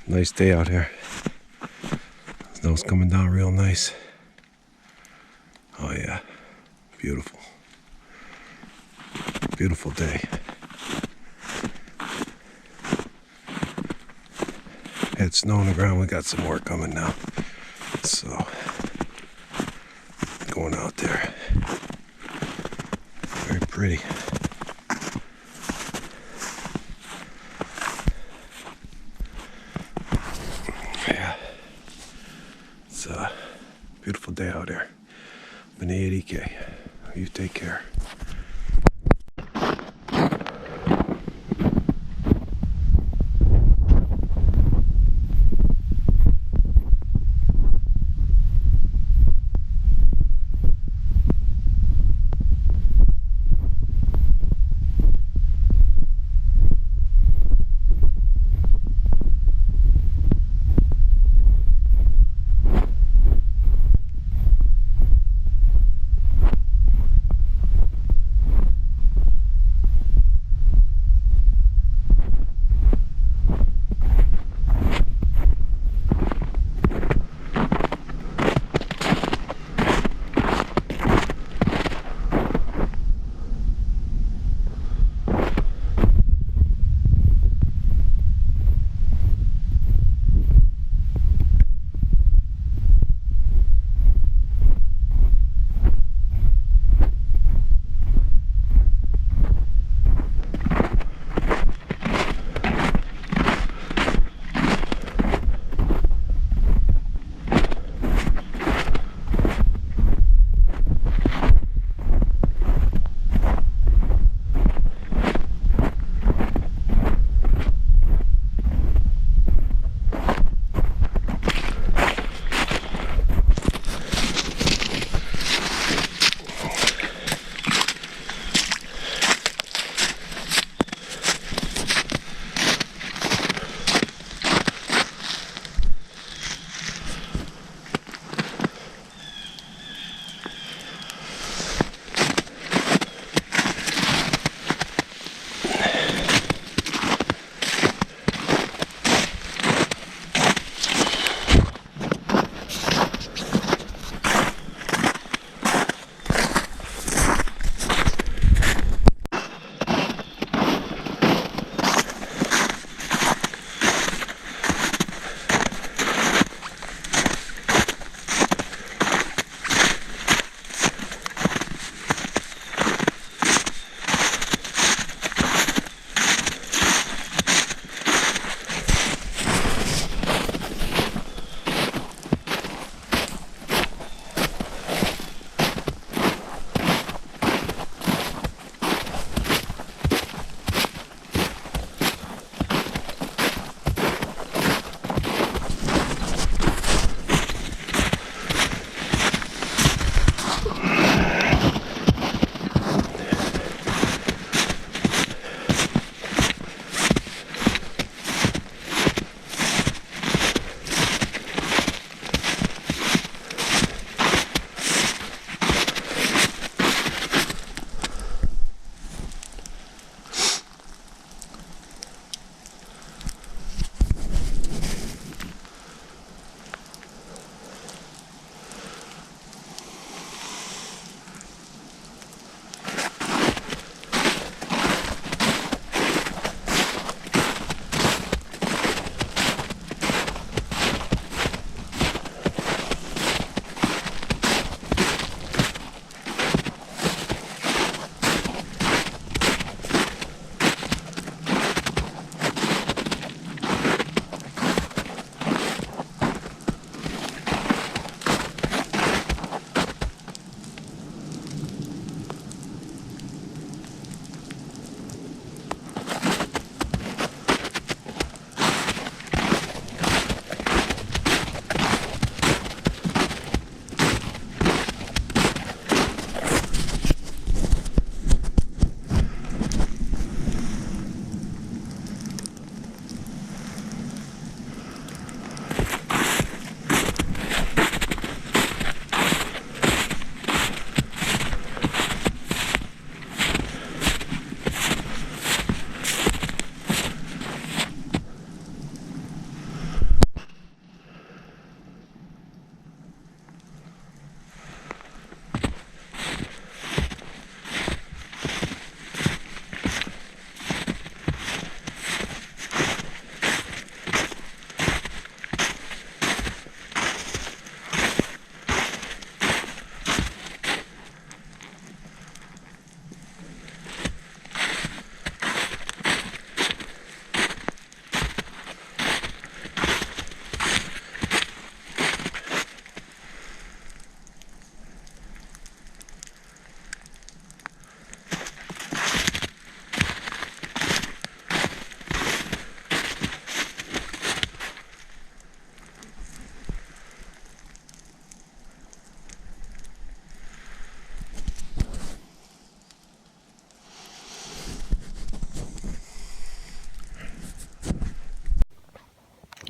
Nice day out here. Snow's coming down real nice. Oh yeah, beautiful. Beautiful day. Had snow on the ground, we got some more coming now. So, going out there. Very pretty. Yeah. It's a beautiful day out here. Adirondack. You take care.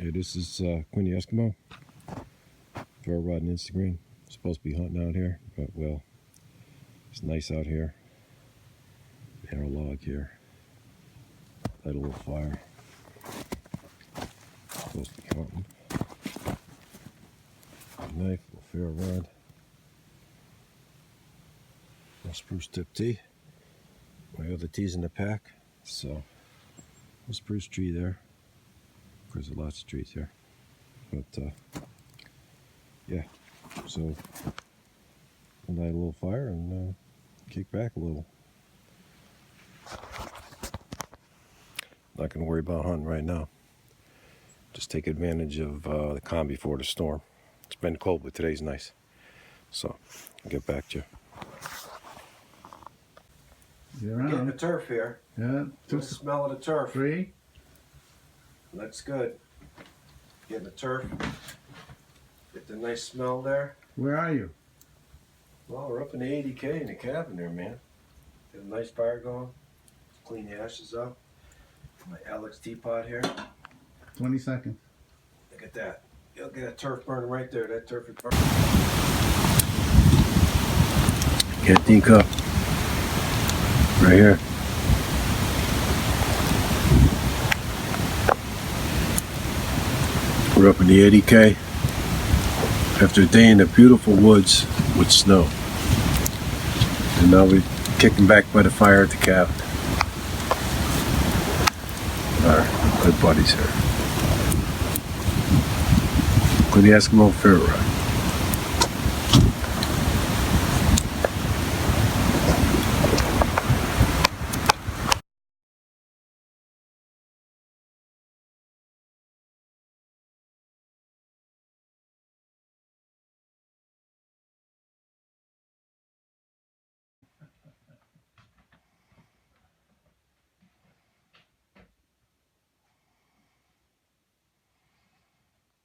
Okay, this is Quinny Eskimo. Fair Rod on Instagram. Supposed to be hunting out here, but well, it's nice out here. We had our log here. Light a little fire. Supposed to be hunting. Knife, little fair rod. A spruce tip tea. My other teas in the pack. So, a spruce tree there. Of course, there's lots of trees here. But, yeah. So, light a little fire and kick back a little. Not going to worry about hunting right now. Just take advantage of the calm before the storm. It's been cold, but today's nice. So, I'll get back to you. Getting the turf here. Yeah. The smell of the turf. 3. Looks good. Getting the turf. Get the nice smell there. Where are you? Well, we're up in the 80K in the cabin there, man. Get a nice fire going. Clean the ashes up. My Alex teapot here. 20 seconds. Look at that. You'll get a turf burning right there. That turf is burning. Get the cup. Right here. We're up in the 80K after a day in the beautiful woods with snow. And now we're kicking back by the fire at the cabin. Our good buddies here. Quinny Eskimo Fair Ride.